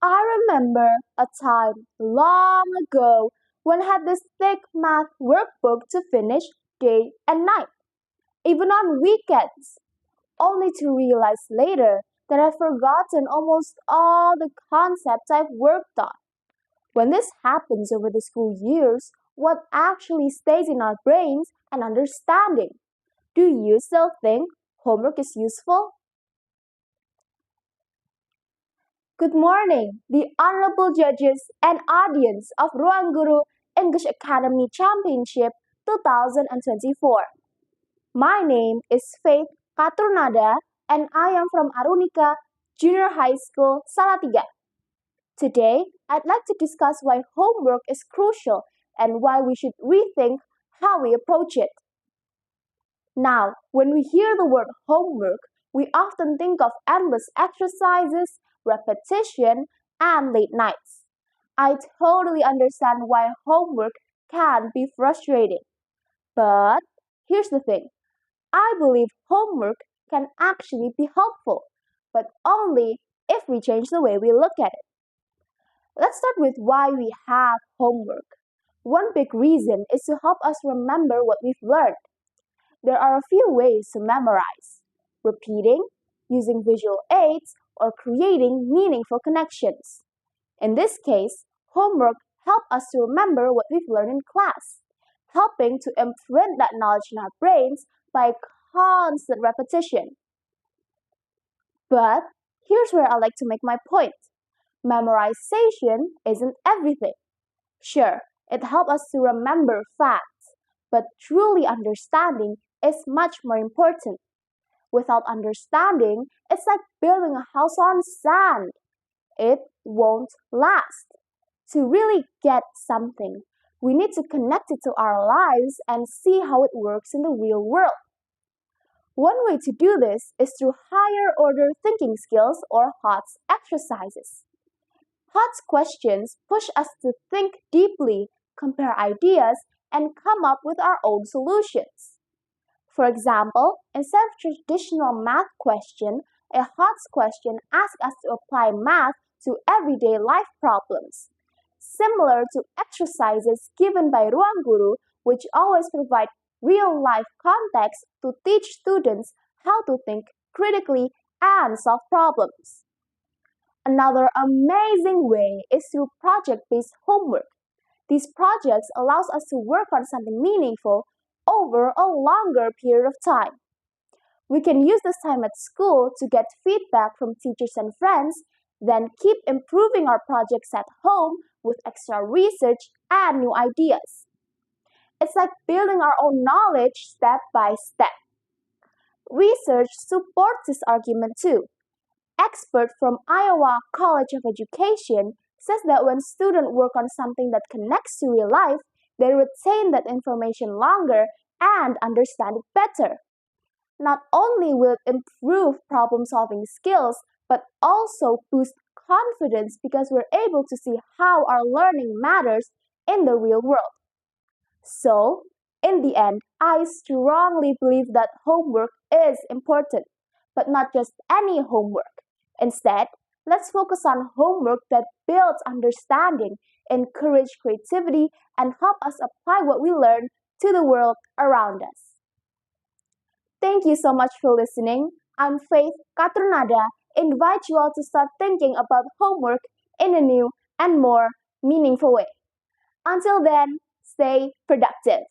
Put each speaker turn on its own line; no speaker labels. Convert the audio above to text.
I remember a time long ago when I had this thick math workbook to finish day and night, even on weekends, only to realize later that I've forgotten almost all the concepts I've worked on. When this happens over the school years, what actually stays in our brains and understanding? Do you still think homework is useful? Good morning, the honorable judges and audience of RuangGuru English Academy Championship 2024. My name is Faith Qatrunnada and I am from Arunika Junior High School, Salatiga. Today, I'd like to discuss why homework is crucial and why we should rethink how we approach it. Now, when we hear the word homework, we often think of endless exercises, repetition, and late nights. I totally understand why homework can be frustrating. But here's the thing, I believe homework can actually be helpful, but only if we change the way we look at it. Let's start with why we have homework. One big reason is to help us remember what we've learned. There are a few ways to memorize: repeating, using visual aids, or creating meaningful connections. In this case, homework helps us to remember what we've learned in class, helping to imprint that knowledge in our brains by constant repetition. But here's where I like to make my point. Memorization isn't everything. Sure, it helps us to remember facts, but truly understanding is much more important. Without understanding, it's like building a house on sand. It won't last. To really get something, we need to connect it to our lives and see how it works in the real world. One way to do this is through higher order thinking skills or HOTS exercises. HOTS questions push us to think deeply, compare ideas, and come up with our own solutions. For example, instead of traditional math question, a HOTS question asks us to apply math to everyday life problems, similar to exercises given by RuangGuru, which always provide real-life context to teach students how to think critically and solve problems. Another amazing way is through project-based homework. These projects allows us to work on something meaningful over a longer period of time. We can use this time at school to get feedback from teachers and friends, then keep improving our projects at home with extra research and new ideas. It's like building our own knowledge step by step. Research supports this argument too. Expert from Iowa College of Education says that when students work on something that connects to real life, they retain that information longer and understand it better. Not only will it improve problem-solving skills, but also boost confidence because we're able to see how our learning matters in the real world. So, in the end, I strongly believe that homework is important, but not just any homework. Instead, let's focus on homework that builds understanding, encourage creativity, and help us apply what we learn to the world around us. Thank you so much for listening. I'm Faith Qatrunnada. Invite you all to start thinking about homework in a new and more meaningful way. Until then, stay productive.